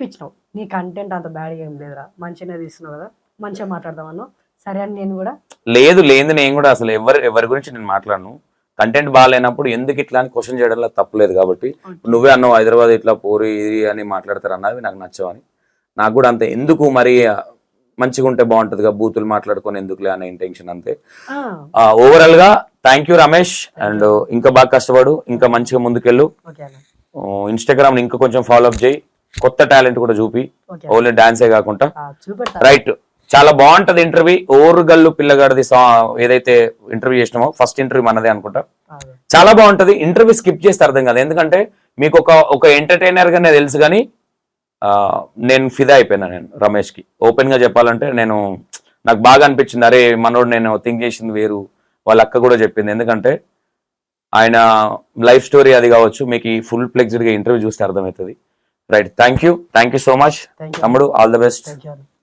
ఇచ్చినావు, నీ కంటెంట్ అంత బ్యాడ్ ఏం లేదురా, మంచిగా తీస్తున్నావు కదా, మంచిగా మాట్లాడదామన్నా. సరే అని నేను కూడా లేదు నేను కూడా అసలు ఎవరి గురించి నేను మాట్లాడను. కంటెంట్ బాగాలేనప్పుడు ఎందుకు ఇట్లా అని క్వశ్చన్ చేయడంలో తప్పులేదు. కాబట్టి నువ్వే అన్నావు హైదరాబాద్ ఇట్లా పోరి ఇది అని మాట్లాడతారు అన్నది నాకు నచ్చవని. నాకు కూడా అంతే, ఎందుకు మరి మంచిగా ఉంటే బాగుంటదిగా, బూతులు మాట్లాడుకొని ఎందుకులే అనే ఇంటెన్షన్ అంతే. ఓవరాల్ గా థ్యాంక్ యూ రమేష్, అండ్ ఇంకా బాగా కష్టపడు, ఇంకా మంచిగా ముందుకెళ్ళు. ఇన్స్టాగ్రామ్ ఇంకా కొంచెం ఫాలో అప్ చేయి, కొత్త టాలెంట్ కూడా చూపి, ఓన్లీ డాన్సే కాకుండా. రైట్, చాలా బాగుంటది ఇంటర్వ్యూ. ఓరుగల్లు పిల్లగాడిది ఏదైతే ఇంటర్వ్యూ చేసినామో ఫస్ట్ ఇంటర్వ్యూ మనదే అనుకుంటా, చాలా బాగుంటది. ఇంటర్వ్యూ స్కిప్ చేస్తే అర్థం కాదు, ఎందుకంటే మీకు ఒక ఎంటర్టైనర్ గానే తెలుసు కానీ నేను ఫిదా అయిపోయినా నేను రమేష్ కి. ఓపెన్ గా చెప్పాలంటే నాకు బాగా అనిపించింది, అరే మనోడు నేను థింక్ చేసింది వేరు, వాళ్ళ అక్క కూడా చెప్పింది. ఎందుకంటే ఆయన లైఫ్ స్టోరీ అది కావచ్చు, మీకు ఈ ఫుల్ ఫ్లెక్స్డ్ గా ఇంటర్వ్యూ చూస్తే అర్థమవుతుంది. Right, thank you so much తమ్ముడు, ఆల్ ద బెస్ట్.